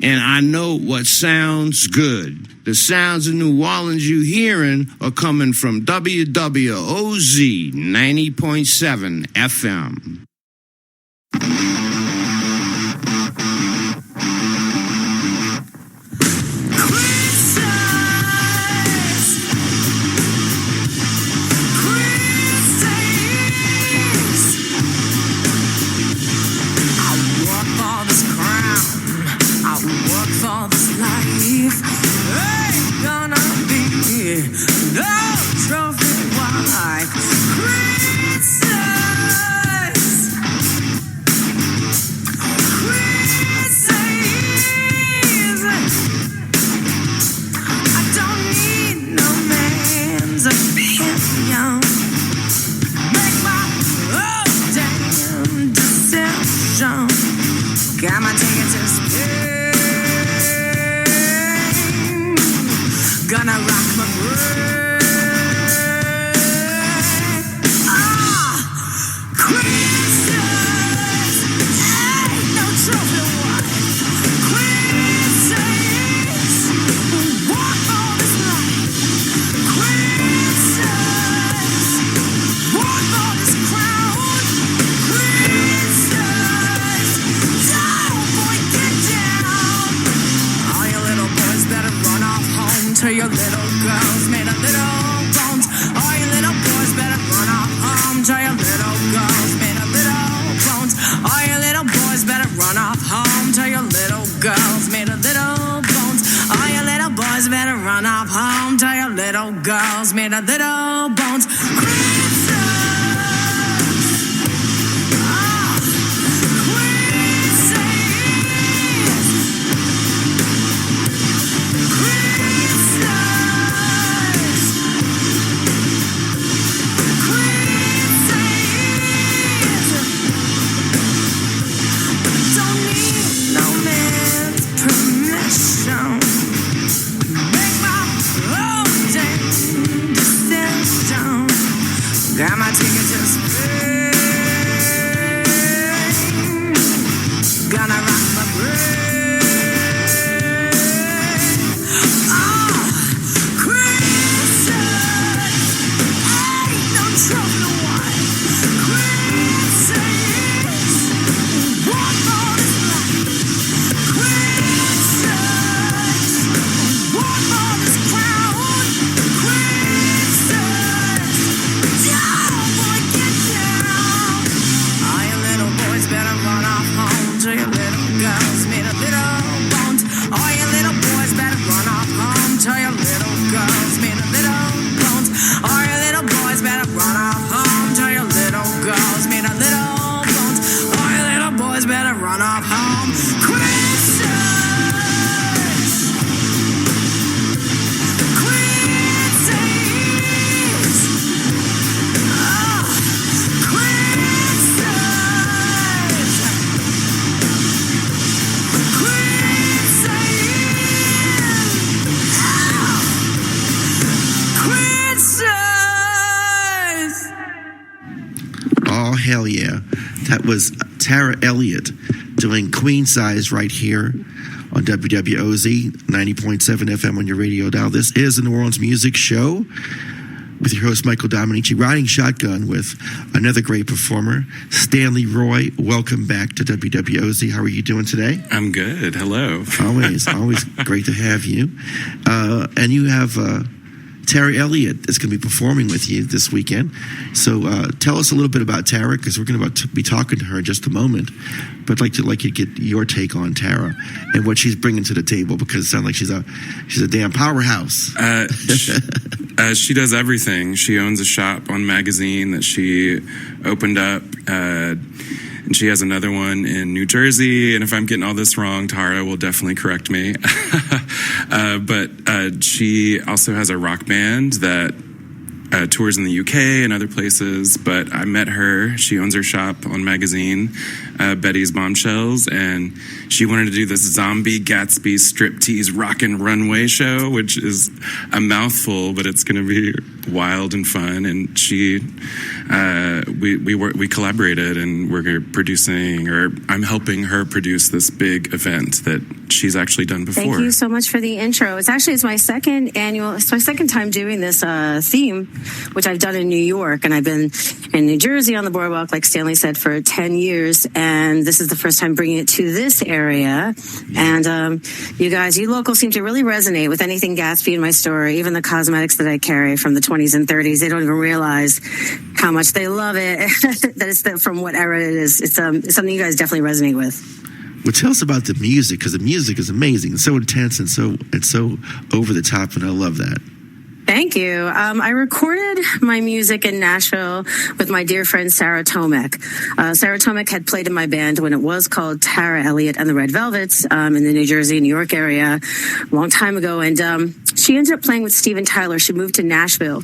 and I know what sounds good. The sounds of New Orleans you hearing are coming from WWOZ 90.7 FM. Got my ticket to Spain. Gonna rock my brain. Christmas ain't no trophy wife. Christmas walk all this life. Christmas walk all this crown. Christmas don't boy get down. All you little boys better run off home to your little girls made of little bones. All you little boys better run off home to your little girls made of little bones. All you little boys better run off home to your little girls made of little bones. All you little boys better run off home to your little girls made of little bones. Christmas. Got my ticket to Spain. Gonna rock my brain. Christmas ain't no trophy wife. Christmas walk all this life. Christmas walk all this crown. Christmas don't boy get down. All you little boys better run off home to your little girls made of little bones. All you little boys better run off home to your little girls made of little bones. All you little boys better run off home to your little girls made of little bones. All you little boys better run off home. Christmas. Christmas. Oh, Christmas. Christmas. Oh, hell yeah. That was Tara Elliott doing Queen Size right here on WWOZ 90.7 FM on your radio dial. This is the New Orleans Music Show with your host, Michael Dominici, riding shotgun with another great performer, Stanley Roy. Welcome back to WWOZ. How are you doing today? I'm good. Hello. Always great to have you. And you have Tara Elliott that's going to be performing with you this weekend. So tell us a little bit about Tara, because we're going to be talking to her in just a moment. But I'd like you to get your take on Tara and what she's bringing to the table, because it sounds like she's a damn powerhouse. She does everything. She owns a shop on Magazine that she opened up. And she has another one in New Jersey. And if I'm getting all this wrong, Tara will definitely correct me. But she also has a rock band that tours in the UK and other places. But I met her. She owns her shop on Magazine. Bettie's Bombshells, and she wanted to do this zombie Gatsby Striptease Rockin' Runway show, which is a mouthful, but it's going to be wild and fun. And we collaborated, and we're producing, or I'm helping her produce this big event that she's actually done before. Thank you so much for the intro. It's my second time doing this theme, which I've done in New York, and I've been in New Jersey on the boardwalk, like Stanley said, for 10 years, and this is the first time bringing it to this area. And you locals seem to really resonate with anything Gatsby in my store, even the cosmetics that I carry from the 20s and 30s. They don't even realize how much they love it, that it's from what era it is. It's something you guys definitely resonate with. Well, tell us about the music, because the music is amazing. It's so intense and so over the top, and I love that. Thank you. I recorded my music in Nashville with my dear friend Sarah Tomek. Sarah Tomek had played in my band when it was called Tara, Elliott, and the Red Velvets in the New Jersey, New York area a long time ago. And she ended up playing with Steven Tyler. She moved to Nashville.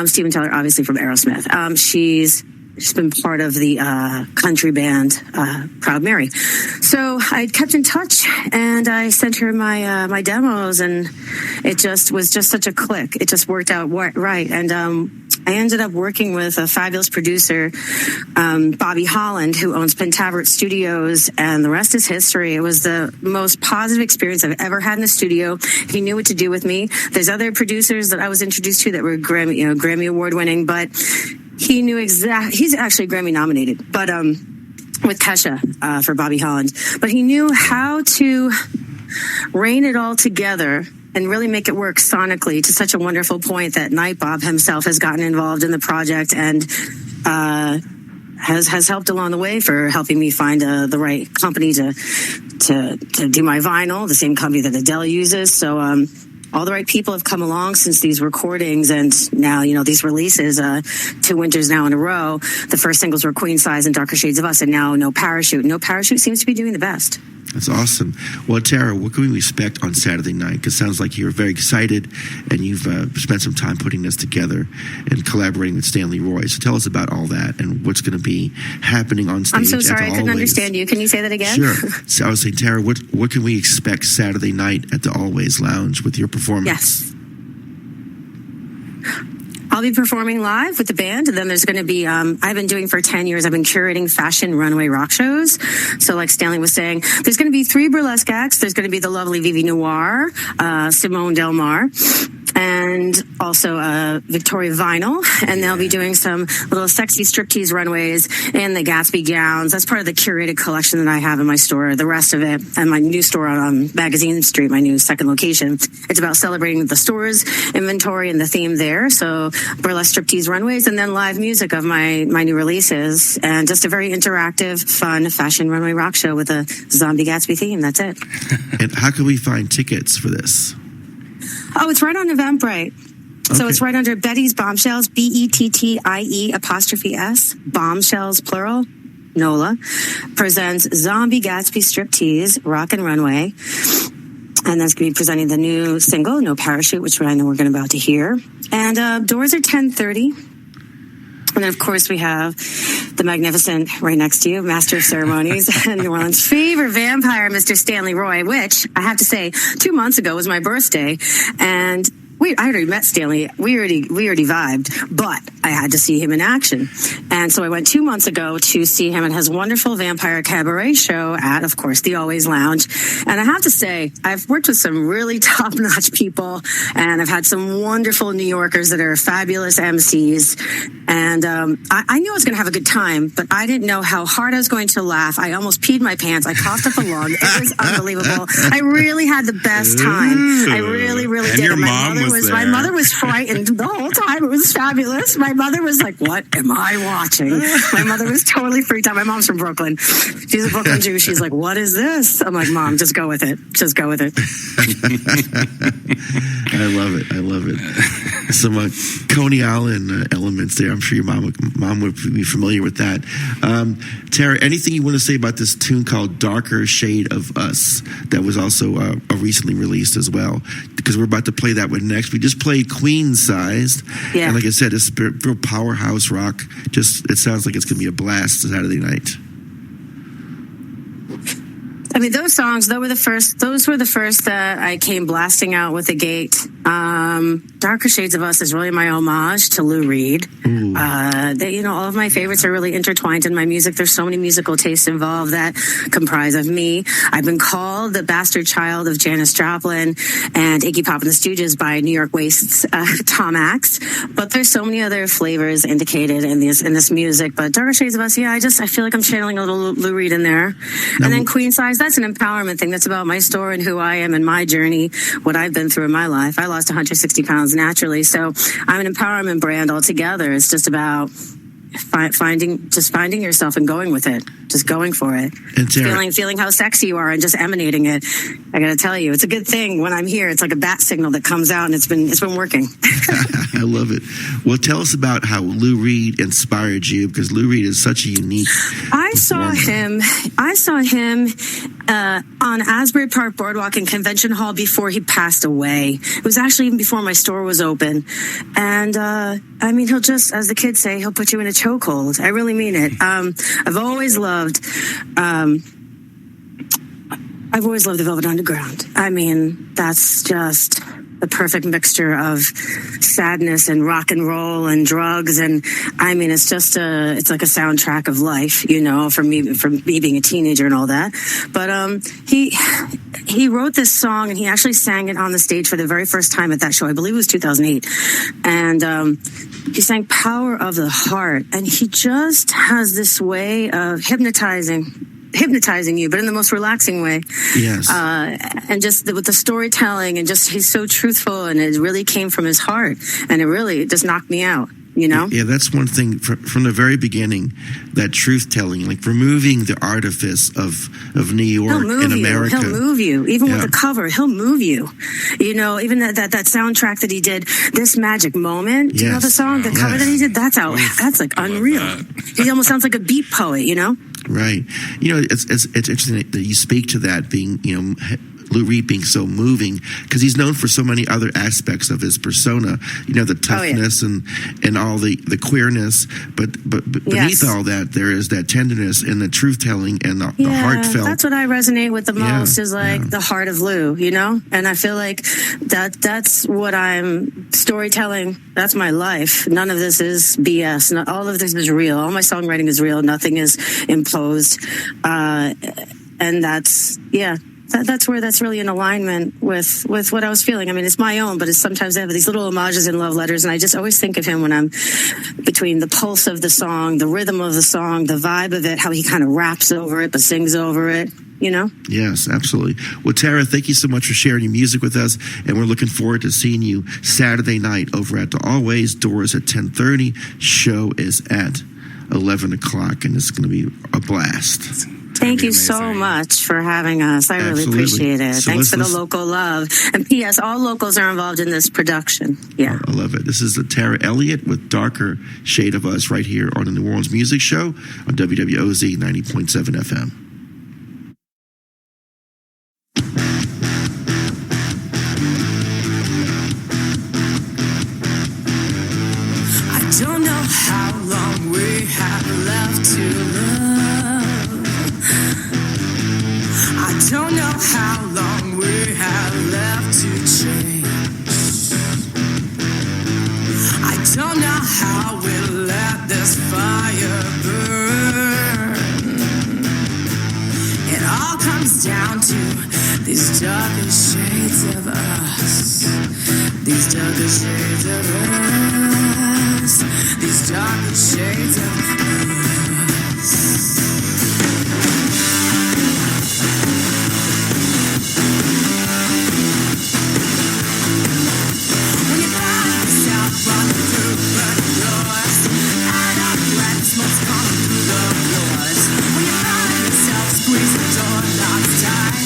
Steven Tyler, obviously from Aerosmith. She's been part of the country band Proud Mary. So I kept in touch, and I sent her my demos, and it was just such a click. It just worked out right. And I ended up working with a fabulous producer, Bobby Holland, who owns Pentaveret Studios, and the rest is history. It was the most positive experience I've ever had in the studio. He knew what to do with me. There's other producers that I was introduced to that were Grammy Award winning, but he knew he's actually Grammy nominated, but with Kesha for Bobby Holland. But he knew how to rein it all together and really make it work sonically to such a wonderful point that Nightbob himself has gotten involved in the project and has helped along the way for helping me find the right company to do my vinyl, the same company that Adele uses. So all the right people have come along since these recordings, and now, these releases, 2 winters now in a row. The first singles were Queen Size and Darker Shades of Us, and now No Parachute. No Parachute seems to be doing the best. That's awesome. Well, Tara, what can we expect on Saturday night? Because it sounds like you're very excited, and you've spent some time putting this together and collaborating with Stanley Roy. So tell us about all that and what's going to be happening on stage. I'm so sorry, I couldn't understand you. Can you say that again? Sure. So I was saying, Tara, what can we expect Saturday night at the AllWays Lounge with your performance? Yes. I'll be performing live with the band, and then there's going to be, I've been doing for 10 years, I've been curating fashion runway rock shows. So like Stanley was saying, there's going to be 3 burlesque acts. There's going to be the lovely Vivi Noir, Simone Del Mar, and also Victoria Vinyl. And they'll be doing some little sexy striptease runways in the Gatsby gowns. That's part of the curated collection that I have in my store. The rest of it, and my new store on Magazine Street, my new second location, it's about celebrating the store's inventory and the theme there. So burlesque striptease runways, and then live music of my new releases, and just a very interactive, fun fashion runway rock show with a zombie Gatsby theme. That's it. And how can we find tickets for this? Oh, it's right on Eventbrite. Okay. So it's right under Bettie's Bombshells, BETTIE''S, Bombshells, plural, NOLA, presents Zombie Gatsby Striptease, Rockin' Runway. And that's going to be presenting the new single, No Parachute, which I know we're going to about to hear. And doors are 10:30. And then, of course, we have the magnificent, right next to you, Master of Ceremonies and New Orleans' favorite vampire, Mr. Stanley Roy, which I have to say, 2 months ago was my birthday. And I already met Stanley. We already vibed, but I had to see him in action. And so I went 2 months ago to see him at his wonderful vampire cabaret show at, of course, the AllWays Lounge. And I have to say, I've worked with some really top-notch people, and I've had some wonderful New Yorkers that are fabulous MCs. And I knew I was going to have a good time, but I didn't know how hard I was going to laugh. I almost peed my pants. I coughed up a lung. It was unbelievable. I really had the best time. I really, really did. Your mom was there. My mother was frightened the whole time. It was fabulous. My mother was like, "What am I watching?" My mother was totally freaked out. My mom's from Brooklyn. She's a Brooklyn Jew. She's like, "What is this?" I'm like, "Mom, just go with it. Just go with it." I love it. I love it. Some Coney Island elements there. I'm sure your mom would be familiar with that. Tara, anything you want to say about this tune called Darker Shade of Us that was also recently released as well? Because we're about to play that one next. We just played Queen Sized. Yeah. And like I said, it's real powerhouse rock. It sounds like it's going to be a blast Saturday night. I mean, those songs, those were the first that I came blasting out with the gate. Darker Shades of Us is really my homage to Lou Reed. All of my favorites are really intertwined in my music. There's so many musical tastes involved that comprise of me. I've been called the bastard child of Janis Joplin and Iggy Pop and the Stooges by New York Waste's Tom Axe. But there's so many other flavors indicated in this music. But Darker Shades of Us, I feel like I'm channeling a little Lou Reed in there. And then Queen Size, that's an empowerment thing. That's about my story and who I am and my journey, what I've been through in my life. I lost 160 pounds naturally. So I'm an empowerment brand altogether. It's just about finding yourself and going with it, just going for it, and feeling how sexy you are and just emanating it. I gotta tell you, it's a good thing when I'm here. It's like a bat signal that comes out, and it's been working. I love it. Well, tell us about how Lou Reed inspired you, because Lou Reed is such a unique I saw him on Asbury Park Boardwalk in Convention Hall before he passed away. It was actually even before my store was open. And he'll just, as the kids say, he'll put you in a chokehold. I really mean it. I've always loved the Velvet Underground. I mean, that's just the perfect mixture of sadness and rock and roll and drugs. And I mean, it's like a soundtrack of life, for me being a teenager and all that. But he wrote this song and he actually sang it on the stage for the very first time at that show. I believe it was 2008. And he sang Power of the Heart. And he just has this way of hypnotizing you, but in the most relaxing way. Yes. And just with the storytelling, and just he's so truthful, and it really came from his heart, and it really just knocked me out. Yeah, that's one thing from the very beginning, that truth telling, like removing the artifice of New York and America. He'll move you. Even with the cover, he'll move you. Even that soundtrack that he did, This Magic Moment, do you know the song, the cover that he did? That's like unreal. He almost sounds like a beat poet, Right. It's interesting that you speak to that being, Lou Reed being so moving, because he's known for so many other aspects of his persona, the toughness and all the queerness, but beneath all that, there is that tenderness and the truth-telling and the heartfelt. That's what I resonate with the most, is like the heart of Lou, and I feel like that's what I'm storytelling. That's my life. None of this is BS. All of this is real. All my songwriting is real. Nothing is imposed. And that's where that's really in alignment with what I was feeling. I mean, it's my own, but sometimes I have these little homages and love letters, and I just always think of him when I'm between the pulse of the song, the rhythm of the song, the vibe of it, how he kind of raps over it but sings over it. Yes, absolutely. Well, Tara, thank you so much for sharing your music with us, and we're looking forward to seeing you Saturday night over at the AllWays. Doors at 10:30. Show is at 11 o'clock, and it's going to be a blast. Thank you so much for having us. I really appreciate it. So Thanks for the local love. And P.S., all locals are involved in this production. Yeah. I love it. This is the Tara Elliott with Darker Shade of Us right here on the New Orleans Music Show on WWOZ 90.7 FM. I don't know how long we have left to love. I don't know how long we have left to change. I don't know how we'll let this fire burn. It all comes down to these darker shades of us. These darker shades of us. These darker shades of us. When you find yourself running through burning doors, and our blood smoke's coming through the floors. When you find yourself squeeze the door knobs tight,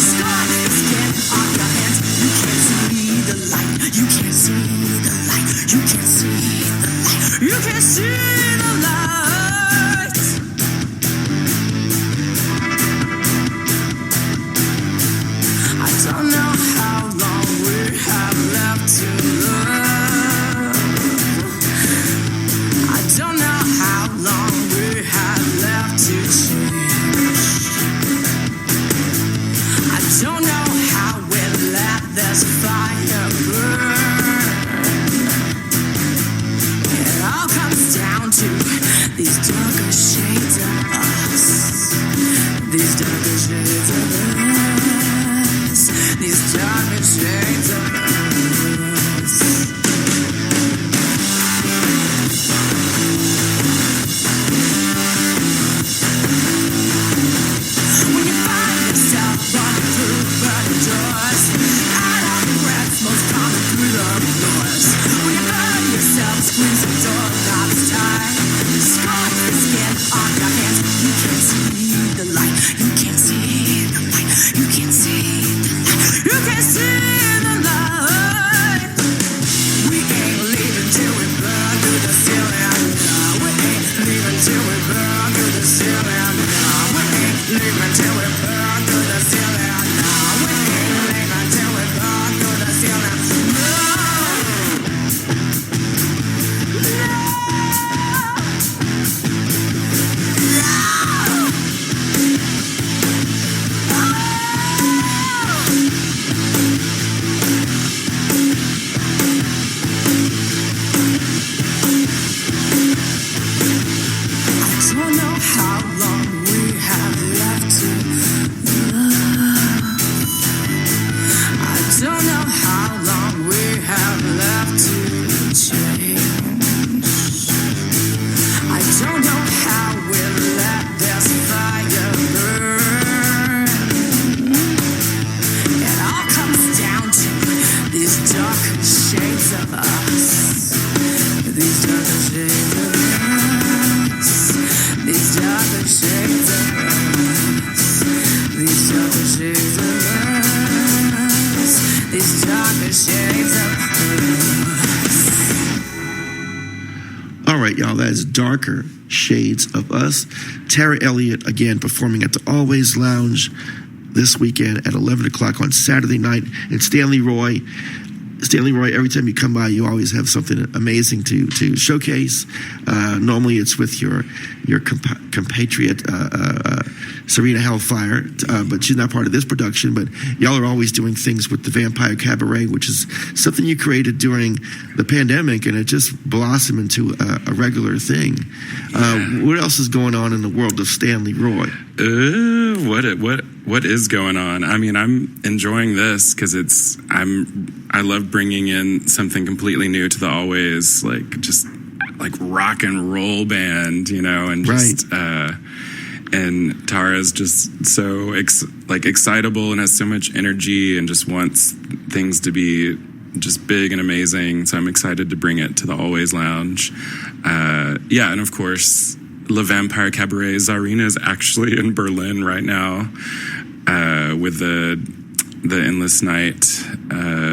scorch the skin off your hands. You can't see the light. You can't see the light. You can't see the light. You can't see the light. I don't know how long we have left to love. I don't know how long we have left to change. these diamond shades of us. When you find yourself running through burning doors, out of breath, smoke's coming through the floors. When you find yourself squeezing door knobs tight, scar your skin on your hands, you can't see the light. You can't see the light. You can't see the light. You can't see the light. We ain't leaving till we burn through the ceiling. No, we ain't leaving till we burn through the ceiling. No, we ain't leaving till we burn through the ceiling. No, we ain't leaving till we burn through the ceiling. No. I don't know how long we have left to love. I don't know how long we have left to change. I don't know how we'll let this fire burn. It all comes down to these dark shades of us. These dark shades of us. These dark shades of us. These dark shades of us. These dark shades of us. All right, y'all, that is Darker Shades of Us. Tara Elliott, again, performing at the AllWays Lounge this weekend at 11 o'clock on Saturday night. And Stanley Roy, every time you come by, you always have something amazing to showcase. Normally it's with your compatriot, Serena Hellfire, but she's not part of this production. But y'all are always doing things with the Vampire Cabaret, which is something you created during the pandemic, and it just blossomed into a regular thing. What else is going on in the world of Stanley Roy? What is going on? I mean, I'm enjoying this because I love bringing in something completely new to the AllWays, like rock and roll band, you know, and just and Tara's just so excitable and has so much energy and just wants things to be just big and amazing. So I'm excited to bring it to the AllWays Lounge. And of course, Le Vampire Cabaret Zarina is actually in Berlin right now with the Endless Night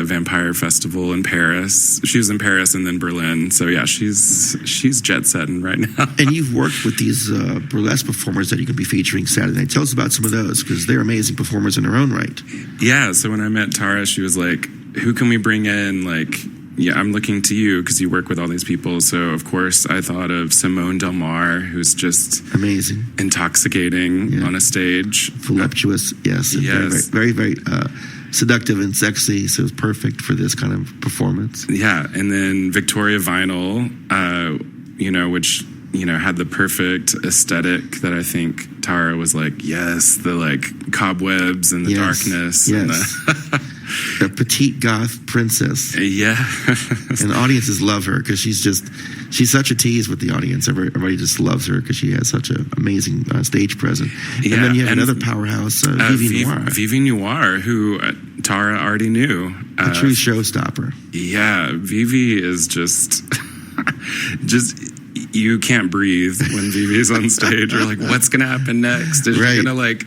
Vampire Festival in Paris. She was in Paris and then Berlin. So yeah, she's jet setting right now. And you've worked with these burlesque performers that you can be featuring Saturday night. Tell us about some of those, because they're amazing performers in their own right. Yeah, so when I met Tara, she was like, who can we bring in? Like, yeah, I'm looking to you because you work with all these people. So, of course, I thought of Simone Del Mar, who's just amazing, intoxicating on a stage. Voluptuous, yes. Yes. Very, very, very seductive and sexy. So it's perfect for this kind of performance. Yeah. And then Victoria Vinyl, which, had the perfect aesthetic that I think Tara was like, yes, the like cobwebs and the darkness. Yes. And the petite goth princess. Yeah. And audiences love her because she's such a tease with the audience. Everybody just loves her because she has such an amazing stage presence. And then you have another powerhouse, Vivi Noir. Vivi Noir, who Tara already knew. A true showstopper. Yeah, Vivi is just you can't breathe when Vivi's on stage. You're like, what's going to happen next? Is she going to like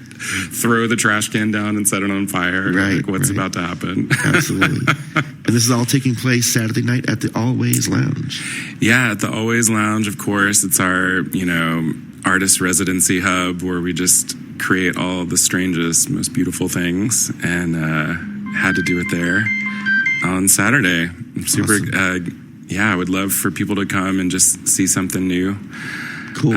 throw the trash can down and set it on fire? Right. Like, what's about to happen? Absolutely. And this is all taking place Saturday night at the AllWays Lounge. Yeah, at the AllWays Lounge, of course. It's our, artist residency hub where we just create all the strangest, most beautiful things, and had to do it there on Saturday. I'm super I would love for people to come and just see something new. Cool.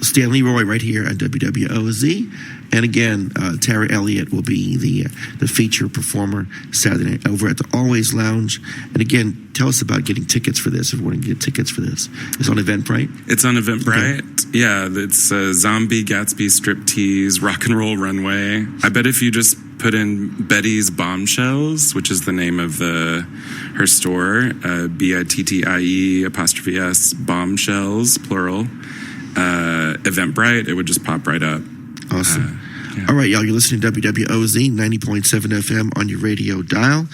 Stanley Roy right here on WWOZ. And again, Tara Elliott will be the feature performer Saturday night over at the AllWays Lounge. And again, tell us about getting tickets for this. If we want to get tickets for this, it's on Eventbrite. It's on Eventbrite. Okay. Yeah, it's Zombie, Gatsby, Striptease, Rock and Roll Runway. I bet if you just put in Bettie's Bombshells, which is the name of her store, BITTIE''S Bombshells, plural, Eventbrite, it would just pop right up. Awesome. Yeah. All right, y'all, you're listening to WWOZ 90.7 FM on your radio dial.